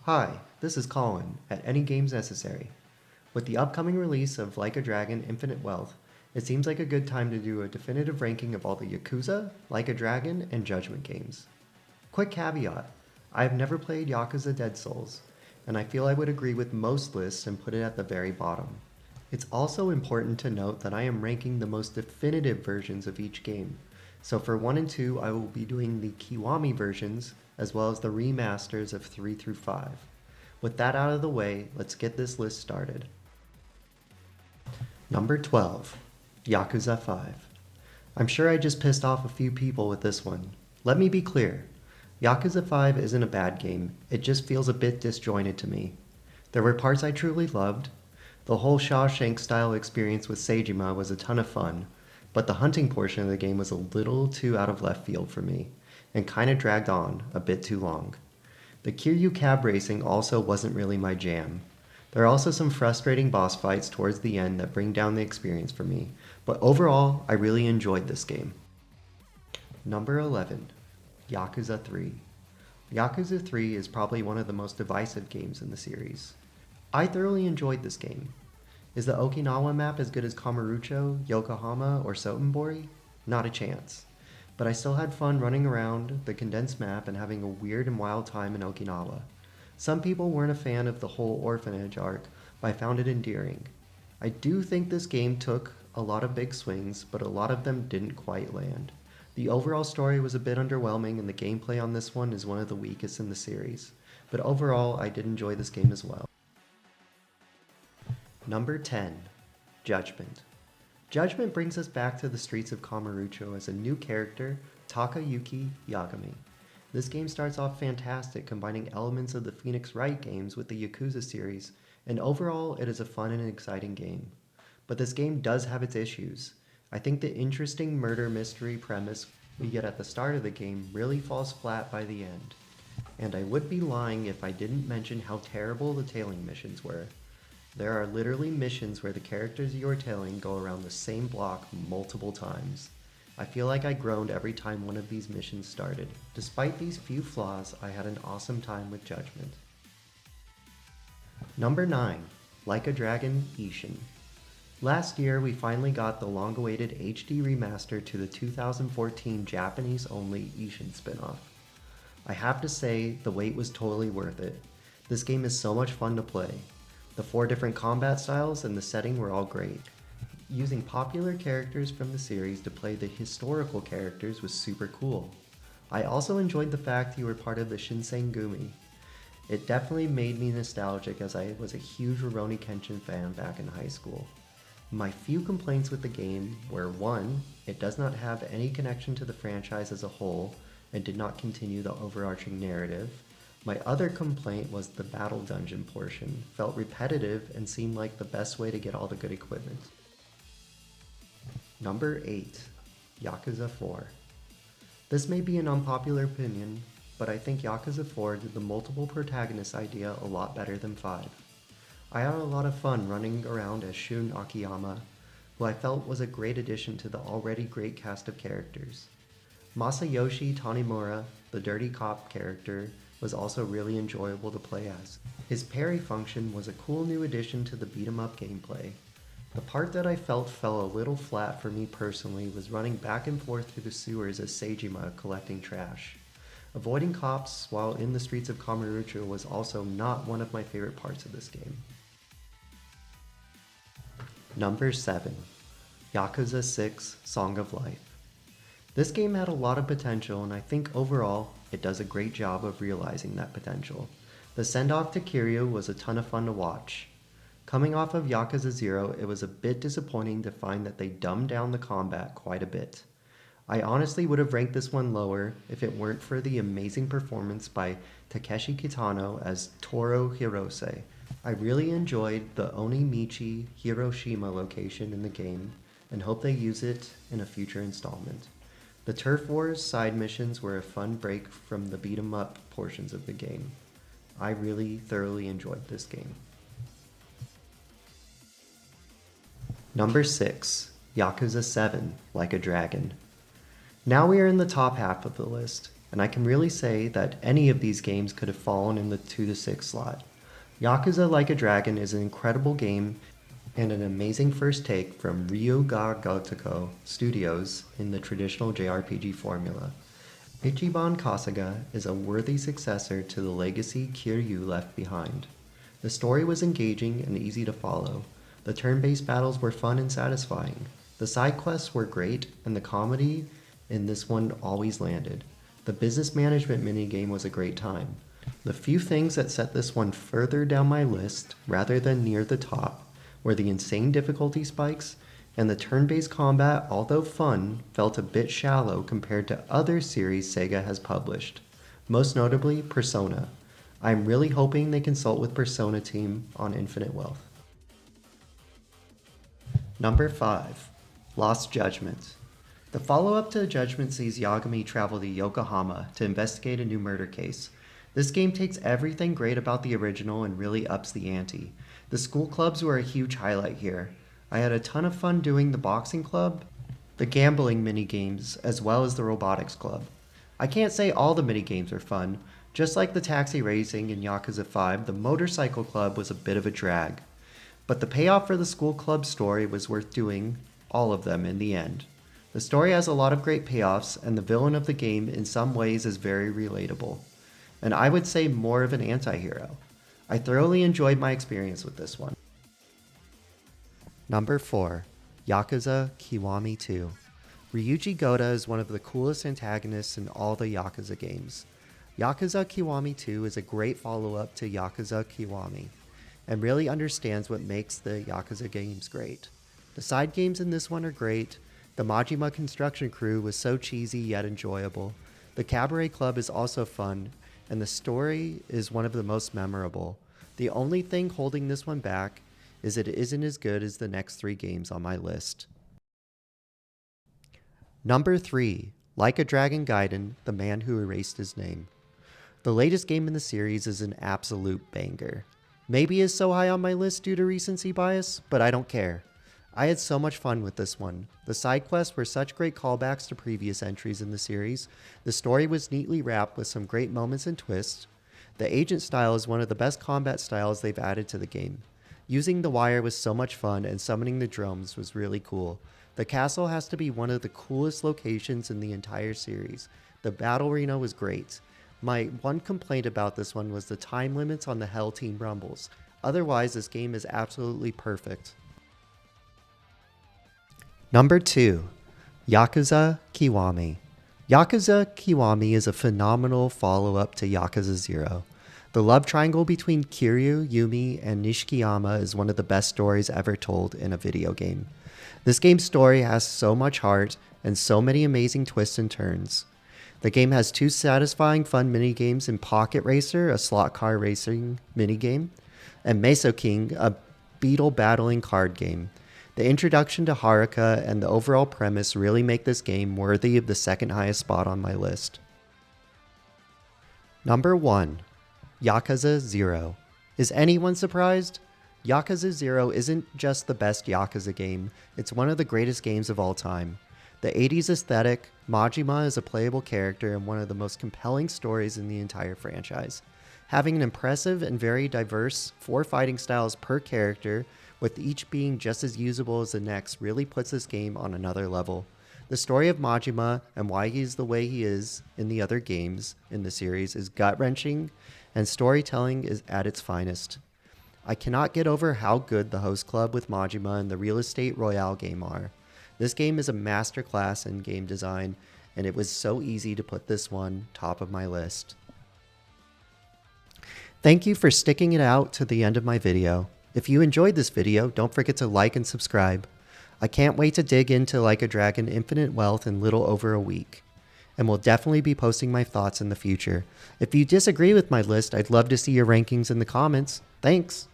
Hi, this is Colin at Any Games Necessary. With the upcoming release of Like a Dragon Infinite Wealth, it seems like a good time to do a definitive ranking of all the Yakuza, Like a Dragon, and Judgment games. Quick caveat, I have never played Yakuza Dead Souls, and I feel I would agree with most lists and put it at the very bottom. It's also important to note that I am ranking the most definitive versions of each game. So for 1 and 2, I will be doing the Kiwami versions as well as the remasters of 3 through 5. With that out of the way, let's get this list started. Number 12, Yakuza 5. I'm sure I just pissed off a few people with this one. Let me be clear. Yakuza 5 isn't a bad game, it just feels a bit disjointed to me. There were parts I truly loved. The whole Shawshank style experience with Seijima was a ton of fun, but the hunting portion of the game was a little too out of left field for me, and kinda dragged on a bit too long. The Kiryu cab racing also wasn't really my jam. There are also some frustrating boss fights towards the end that bring down the experience for me, but overall, I really enjoyed this game. Number 11, Yakuza 3. Yakuza 3 is probably one of the most divisive games in the series. I thoroughly enjoyed this game. Is the Okinawa map as good as Kamurocho, Yokohama, or Sotenbori? Not a chance. But I still had fun running around the condensed map and having a weird and wild time in Okinawa. Some people weren't a fan of the whole orphanage arc, but I found it endearing. I do think this game took a lot of big swings, but a lot of them didn't quite land. The overall story was a bit underwhelming, and the gameplay on this one is one of the weakest in the series. But overall, I did enjoy this game as well. Number 10, Judgment. Judgment brings us back to the streets of Kamurocho as a new character, Takayuki Yagami. This game starts off fantastic, combining elements of the Phoenix Wright games with the Yakuza series, and overall it is a fun and exciting game. But this game does have its issues. I think the interesting murder mystery premise we get at the start of the game really falls flat by the end. And I would be lying if I didn't mention how terrible the tailing missions were. There are literally missions where the characters you are tailing go around the same block multiple times. I feel like I groaned every time one of these missions started. Despite these few flaws, I had an awesome time with Judgment. Number 9, Like a Dragon Ishin. Last year, we finally got the long-awaited HD remaster to the 2014 Japanese-only Ishin spin-off. I have to say, the wait was totally worth it. This game is so much fun to play. The 4 different combat styles and the setting were all great. Using popular characters from the series to play the historical characters was super cool. I also enjoyed the fact you were part of the Shinsengumi. It definitely made me nostalgic as I was a huge Rurouni Kenshin fan back in high school. My few complaints with the game were 1, it does not have any connection to the franchise as a whole and did not continue the overarching narrative. My other complaint was the battle dungeon portion felt repetitive and seemed like the best way to get all the good equipment. Number 8, Yakuza 4. This may be an unpopular opinion, but I think Yakuza 4 did the multiple protagonist idea a lot better than 5. I had a lot of fun running around as Shun Akiyama, who I felt was a great addition to the already great cast of characters. Masayoshi Tanimura, the dirty cop character, was also really enjoyable to play as. His parry function was a cool new addition to the beat-em-up gameplay. The part that I felt fell a little flat for me personally was running back and forth through the sewers as Seijima collecting trash. Avoiding cops while in the streets of Kamurocho was also not one of my favorite parts of this game. Number 7, Yakuza 6 Song of Life. This game had a lot of potential, and I think overall it does a great job of realizing that potential. The send-off to Kiryu was a ton of fun to watch. Coming off of Yakuza 0, it was a bit disappointing to find that they dumbed down the combat quite a bit. I honestly would have ranked this one lower if it weren't for the amazing performance by Takeshi Kitano as Toro Hirose. I really enjoyed the Onimichi Hiroshima location in the game and hope they use it in a future installment. The Turf Wars side missions were a fun break from the beat-em-up portions of the game. I really thoroughly enjoyed this game. Number 6, Yakuza 7 Like a Dragon. Now we are in the top half of the list. and I can really say that any of these games could have fallen in the 2 to 6 slot. Yakuza Like a Dragon is an incredible game and an amazing first take from Ryuga Gotoku Studios in the traditional JRPG formula. Ichiban Kasuga is a worthy successor to the legacy Kiryu left behind. The story was engaging and easy to follow. The turn-based battles were fun and satisfying. The side quests were great, and the comedy in this one always landed. The business management minigame was a great time. The few things that set this one further down my list, rather than near the top, were the insane difficulty spikes, and the turn-based combat, although fun, felt a bit shallow compared to other series Sega has published, most notably Persona. I'm really hoping they consult with Persona team on Infinite Wealth. Number 5. Lost Judgment. The follow-up to Judgment sees Yagami travel to Yokohama to investigate a new murder case. This game takes everything great about the original and really ups the ante. The school clubs were a huge highlight here. I had a ton of fun doing the boxing club, the gambling mini-games, as well as the robotics club. I can't say all the mini-games are fun. Just like the taxi racing in Yakuza 5, the motorcycle club was a bit of a drag. But the payoff for the school club story was worth doing, all of them in the end. The story has a lot of great payoffs, and the villain of the game in some ways is very relatable. And I would say more of an anti-hero. I thoroughly enjoyed my experience with this one. Number 4. Yakuza Kiwami 2. Ryuji Goda is one of the coolest antagonists in all the Yakuza games. Yakuza Kiwami 2 is a great follow-up to Yakuza Kiwami, and really understands what makes the Yakuza games great. The side games in this one are great. The Majima construction crew was so cheesy yet enjoyable. The Cabaret Club is also fun, and the story is one of the most memorable. The only thing holding this one back is it isn't as good as the next 3 games on my list. Number 3. Like a Dragon Gaiden, The Man Who Erased His Name. The latest game in the series is an absolute banger. Maybe it's so high on my list due to recency bias, but I don't care. I had so much fun with this one. The side quests were such great callbacks to previous entries in the series. The story was neatly wrapped with some great moments and twists. The agent style is one of the best combat styles they've added to the game. Using the wire was so much fun, and summoning the drones was really cool. The castle has to be one of the coolest locations in the entire series. The battle arena was great. My one complaint about this one was the time limits on the Hell Team Rumbles. Otherwise, this game is absolutely perfect. Number 2. Yakuza Kiwami. Yakuza Kiwami is a phenomenal follow-up to Yakuza 0. The love triangle between Kiryu, Yumi, and Nishikiyama is one of the best stories ever told in a video game. This game's story has so much heart and so many amazing twists and turns. The game has 2 satisfying fun minigames in Pocket Racer, a slot car racing minigame, and Meso King, a beetle battling card game. The introduction to Haruka and the overall premise really make this game worthy of the second highest spot on my list. Number 1. Yakuza 0. Is anyone surprised? Yakuza 0 isn't just the best Yakuza game, it's one of the greatest games of all time. The 80s aesthetic, Majima is a playable character and one of the most compelling stories in the entire franchise. Having an impressive and very diverse 4 fighting styles per character, with each being just as usable as the next, really puts this game on another level. The story of Majima and why he's the way he is in the other games in the series is gut-wrenching, and storytelling is at its finest. I cannot get over how good the Host Club with Majima and the Real Estate Royale game are. This game is a masterclass in game design, and it was so easy to put this one top of my list. Thank you for sticking it out to the end of my video. If you enjoyed this video, don't forget to like and subscribe. I can't wait to dig into Like a Dragon Infinite Wealth in little over a week, and will definitely be posting my thoughts in the future. If you disagree with my list, I'd love to see your rankings in the comments. Thanks!